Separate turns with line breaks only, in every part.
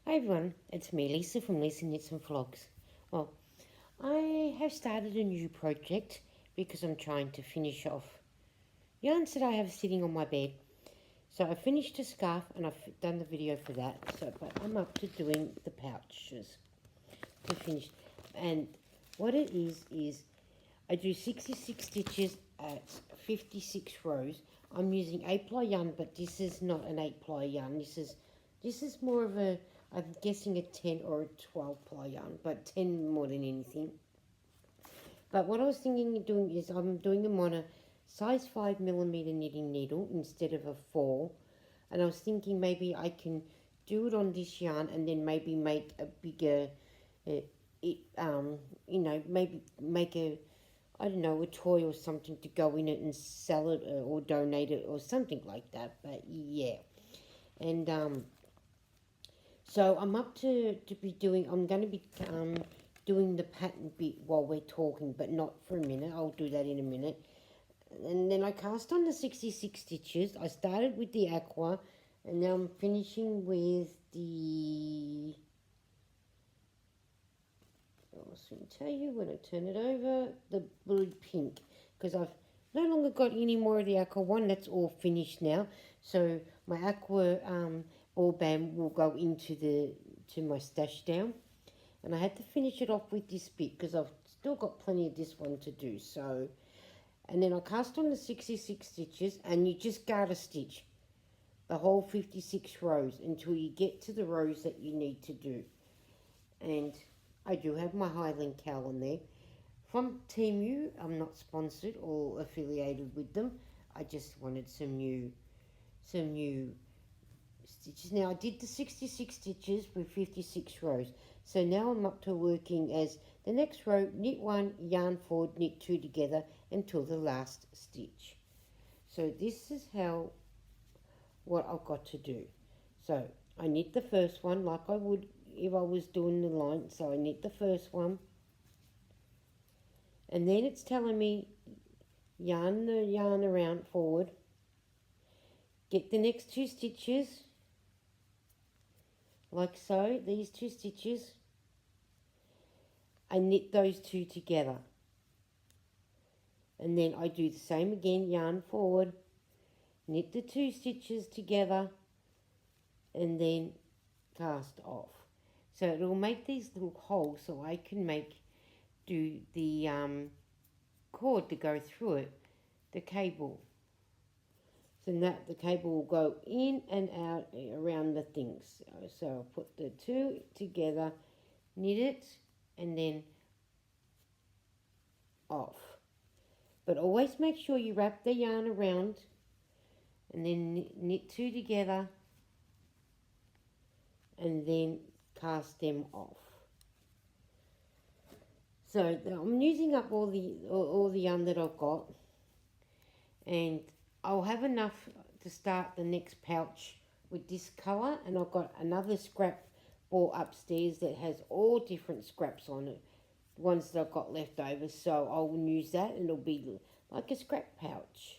Hi everyone, it's me, Lisa from Lisa Knits and Vlogs. Well, I have started a new project because I'm trying to finish off yarns that I have sitting on my bed. So I finished a scarf and I've done the video for that. But I'm up to doing the pouches to finish. And what it is I do 66 stitches at 56 rows. I'm using 8-ply yarn, but this is not an 8-ply yarn. This is more of a, I'm guessing, a 10 or a 12-ply yarn, but 10 more than anything. But what I was thinking of doing is I'm doing them on a size 5mm knitting needle instead of a 4. And I was thinking maybe I can do it on this yarn and then maybe make a bigger, maybe make a, I don't know, a toy or something to go in it and sell it or donate it or something like that. But yeah. And so I'm up to be doing, I'm going to be doing the pattern bit while we're talking, but not for a minute. I'll do that in a minute. And then I cast on the 66 stitches. I started with the Aqua, and now I'm finishing with the, I'll soon tell you when I turn it over, the blue pink, because I've no longer got any more of the Aqua one. That's all finished now. So my Aqua ball band will go to my stash down. And I had to finish it off with this bit because I've still got plenty of this one to do. So, and then I cast on the 66 stitches, and you just garter stitch the whole 56 rows until you get to the rows that you need to do. And I do have my Highland cowl on there from Temu. I'm not sponsored or affiliated with them. I just wanted some new stitches. Now I did the 66 stitches with 56 rows. So now I'm up to working as the next row, knit 1, yarn forward, knit 2 together until the last stitch. So this is what I've got to do. So I knit the first one like I would if I was doing the line. So I knit the first one, and then it's telling me yarn the yarn around forward, get the next 2 stitches like so, these 2 stitches, I knit those 2 together, and then I do the same again, yarn forward, knit the 2 stitches together, and then cast off. So it will make these little holes so I can do the cord to go through it, the cable. So that the cable will go in and out around the things. So I'll put the 2 together, knit it, and then off. But always make sure you wrap the yarn around and then knit 2 together and then cast them off. So I'm using up all the yarn that I've got, and I'll have enough to start the next pouch with this colour, and I've got another scrap ball upstairs that has all different scraps on it, ones that I've got left over, so I'll use that and it'll be like a scrap pouch.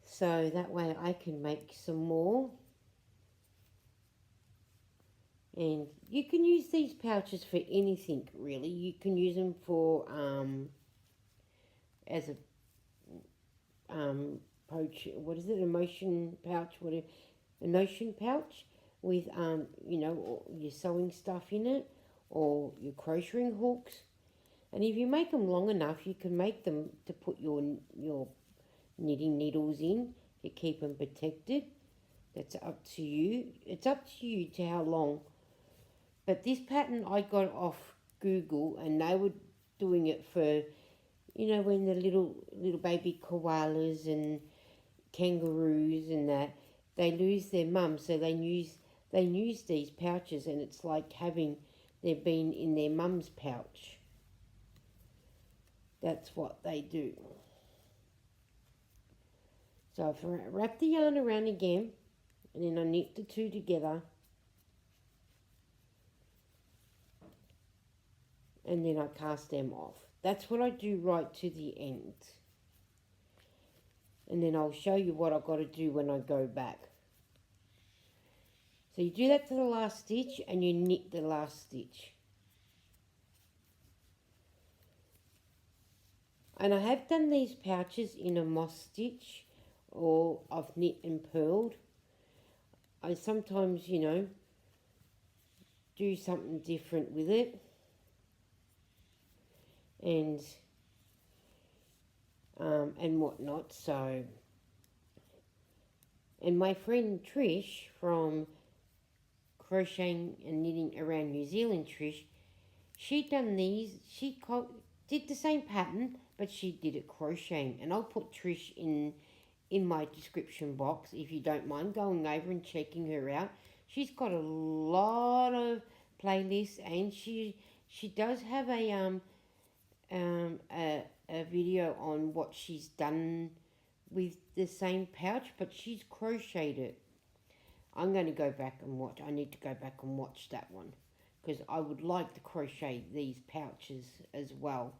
So that way I can make some more. And you can use these pouches for anything really. You can use them for as a pouch, what is it, a motion pouch, whatever, a notion pouch with your sewing stuff in it or your crocheting hooks. And if you make them long enough, you can make them to put your knitting needles in to keep them protected. That's up to you. It's up to you to how long. But this pattern I got off Google, and they were doing it for, when the little baby koalas and kangaroos and that, they lose their mum, so they use these pouches, and it's like they've been in their mum's pouch. That's what they do. So if I wrap the yarn around again, and then I knit the 2 together, and then I cast them off. That's what I do right to the end. And then I'll show you what I've got to do when I go back. So you do that to the last stitch and you knit the last stitch. And I have done these pouches in a moss stitch, or I've knit and purled. I sometimes, do something different with it. And whatnot. So, and my friend Trish from Crocheting and Knitting Around New Zealand, Trish, she done these. She did the same pattern, but she did it crocheting. And I'll put Trish in my description box if you don't mind going over and checking her out. She's got a lot of playlists, and she does have a video on what she's done with the same pouch, but she's crocheted it. I'm going to go back and watch. I need to go back and watch that one because I would like to crochet these pouches as well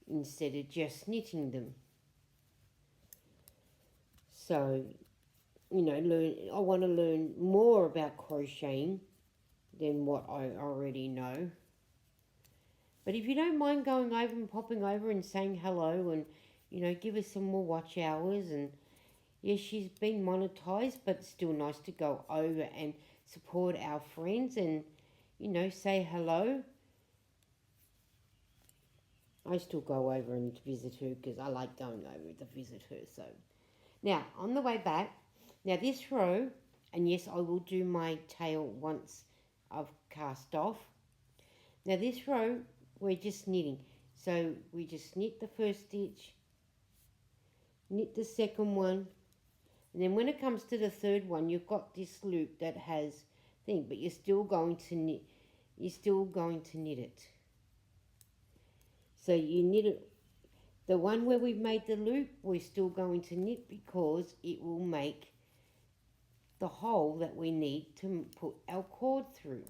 instead of just knitting them. So, I want to learn more about crocheting than what I already know. But if you don't mind going over and popping over and saying hello and, give us some more watch hours. And yes, she's been monetized, but it's still nice to go over and support our friends and, say hello. I still go over and visit her because I like going over to visit her. So now on the way back, now this row, and yes, I will do my tail once I've cast off. Now this row, we're just knitting. So we just knit the first stitch, knit the second one, and then when it comes to the third one, you've got this loop that has thing, but you're still going to knit. You're still going to knit it. So you knit it. The one where we've made the loop, we're still going to knit because it will make the hole that we need to put our cord through.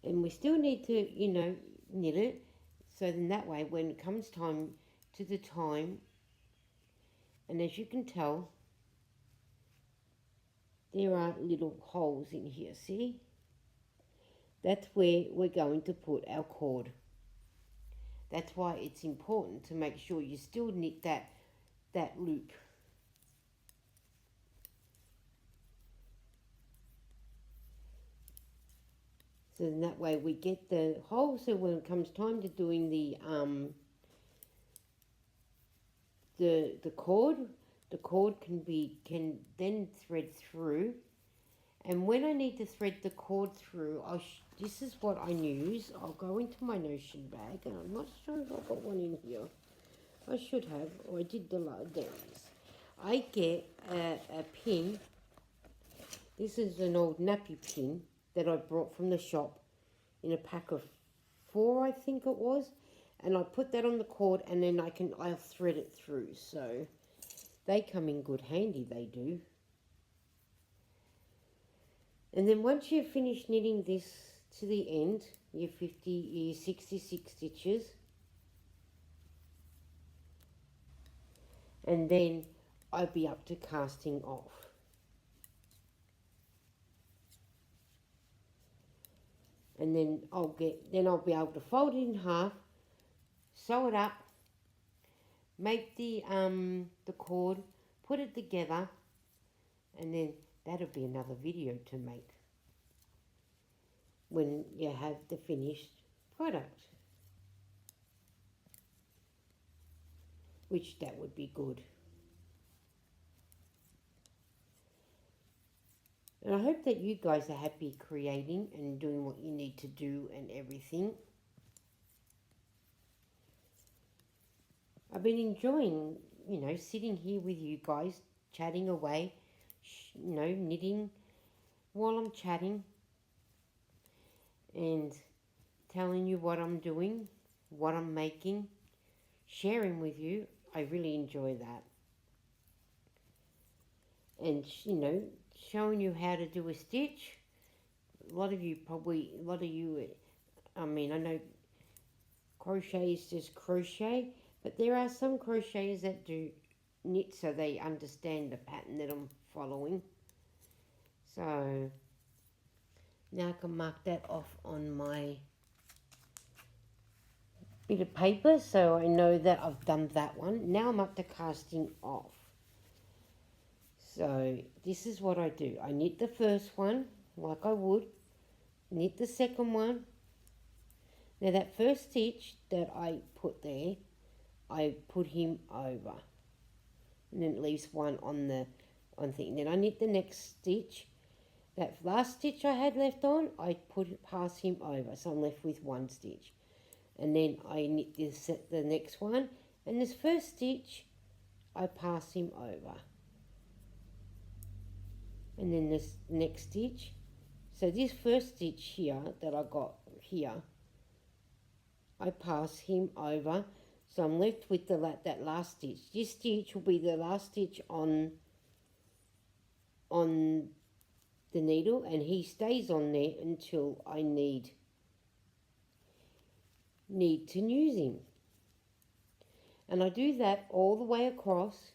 And we still need to, knit it. So then that way, when it comes time to the time, and as you can tell, there are little holes in here, see? That's where we're going to put our cord. That's why it's important to make sure you still knit that loop. So then that way we get the hole, so when it comes time to doing the cord, the cord can then thread through. And when I need to thread the cord through, this is what I use. I'll go into my Notion bag, and I'm not sure if I've got one in here. I should have, or I did there it is. I get a pin. This is an old nappy pin that I brought from the shop in a pack of 4, I think it was. And I put that on the cord, and then I'll thread it through. So they come in good handy, they do. And then once you've finished knitting this to the end, your 66 stitches, and then I'll be up to casting off. And then I'll be able to fold it in half, sew it up, make the cord, put it together, and then that'll be another video to make when you have the finished product, which that would be good. And I hope that you guys are happy creating and doing what you need to do and everything. I've been enjoying, sitting here with you guys, chatting away, knitting while I'm chatting and telling you what I'm doing, what I'm making, sharing with you. I really enjoy that. And, showing you how to do a stitch. A lot of you, I know crochet is just crochet, but there are some crocheters that do knit so they understand the pattern that I'm following. So now I can mark that off on my bit of paper so I know that I've done that one. Now I'm up to casting off. So this is what I do. I knit the first one like I would, knit the second one. Now that first stitch that I put there, I put him over, and then it leaves one on the thing. Then I knit the next stitch. That last stitch I had left on, I pass him over, so I'm left with one stitch. And then I knit the next one, and this first stitch I pass him over, and then this next stitch. So this first stitch here that I got here, I pass him over, so I'm left with that last stitch. This stitch will be the last stitch on the needle, and he stays on there until I need to use him. And I do that all the way across,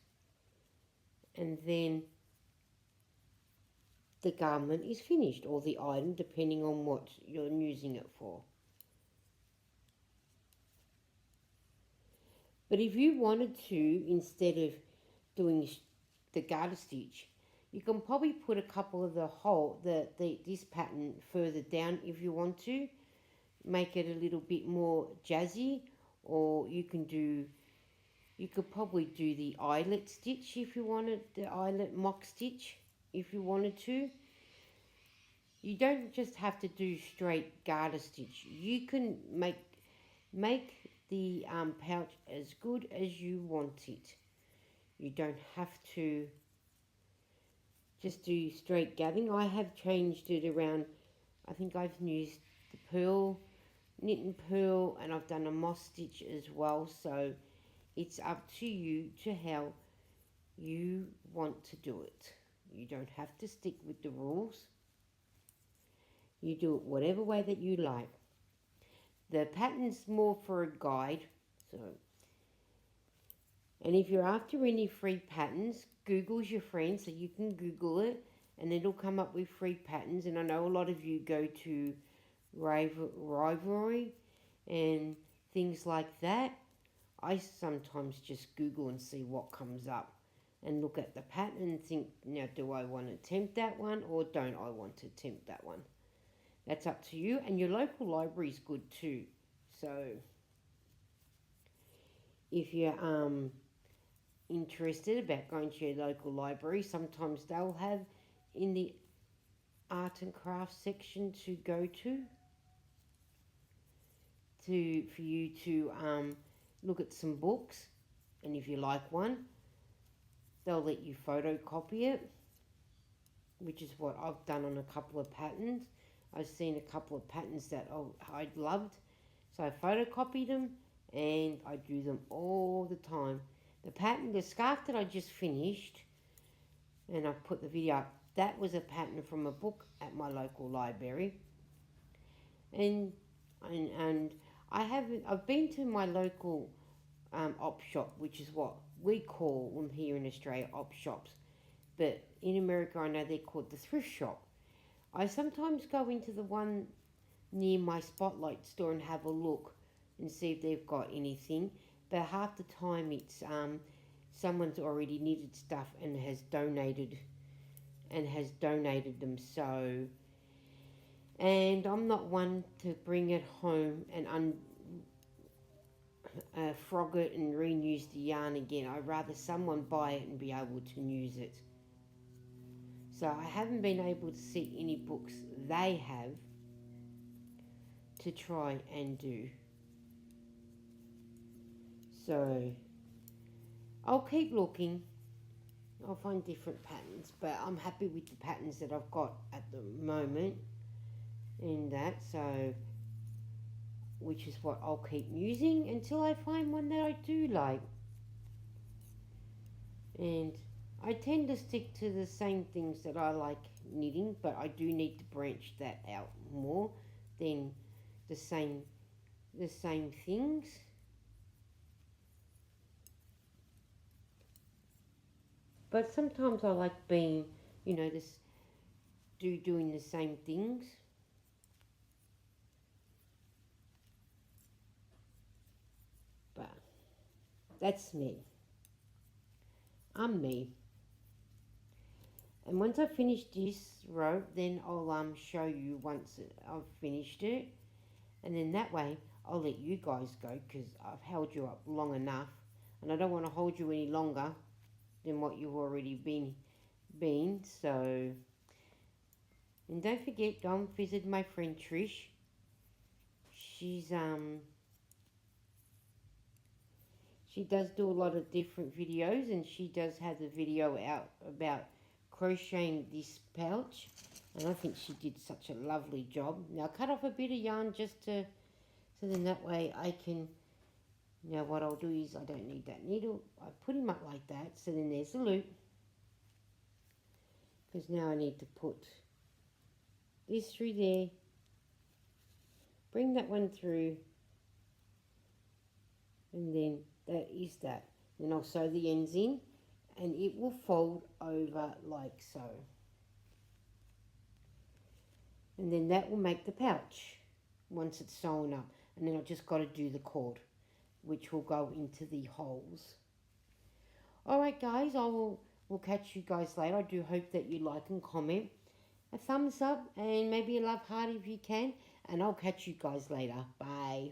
and then the garment is finished, or the item, depending on what you're using it for. But if you wanted to, instead of doing the garter stitch, you can probably put a couple of this pattern further down if you want to, make it a little bit more jazzy, or you could probably do the eyelet stitch if you wanted, the eyelet mock stitch if you wanted to. You don't just have to do straight garter stitch. You can make the pouch as good as you want it. You don't have to just do straight gathering. I have changed it around. I think I've used the pearl, knit and purl, and I've done a moss stitch as well. So it's up to you to how you want to do it. You don't have to stick with the rules. You do it whatever way that you like. The pattern's more for a guide. So, and if you're after any free patterns, Google's your friend, so you can Google it and it'll come up with free patterns. And I know a lot of you go to Rivalry and things like that. I sometimes just Google and see what comes up and look at the pattern and think, now do I want to attempt that one or don't I want to attempt that one? That's up to you, and your local library is good too. So if you're interested about going to your local library, sometimes they'll have in the art and craft section to go to for you to look at some books, and if you like one, they'll let you photocopy it, which is what I've done on a couple of patterns. I've seen a couple of patterns that I loved, so I photocopied them and I do them all the time. The scarf that I just finished, and I put the video up, that was a pattern from a book at my local library. And I've been to my local op shop, which is what we call them here in Australia, op shops. But in America, I know they're called the thrift shop. I sometimes go into the one near my Spotlight store and have a look and see if they've got anything. But half the time it's someone's already knitted stuff and has donated them. So, and I'm not one to bring it home and frog it and reuse the yarn again. I'd rather someone buy it and be able to use it. So I haven't been able to see any books they have to try and do. So I'll keep looking. I'll find different patterns, but I'm happy with the patterns that I've got at the moment in that. So, which is what I'll keep using until I find one that I do like. And I tend to stick to the same things that I like knitting, but I do need to branch that out more than the same things. But sometimes I like being, this doing the same things. But that's me. I'm me. And once I finish this row, then I'll show you once I've finished it. And then that way, I'll let you guys go because I've held you up long enough. And I don't want to hold you any longer than what you've already been. So, and don't forget, go and visit my friend Trish. She's she does do a lot of different videos, and she does have the video out about crocheting this pouch, and I think she did such a lovely job. Now cut off a bit of yarn just to, so then that way I can, now what I'll do is, I don't need that needle, I put him up like that, so then there's the loop, because now I need to put this through there, bring that one through, and then that is that. Then I'll sew the ends in, and it will fold over like so. And then that will make the pouch once it's sewn up. And then I've just got to do the cord, which will go into the holes. Alright guys, we'll catch you guys later. I do hope that you like and comment. A thumbs up and maybe a love heart if you can. And I'll catch you guys later. Bye.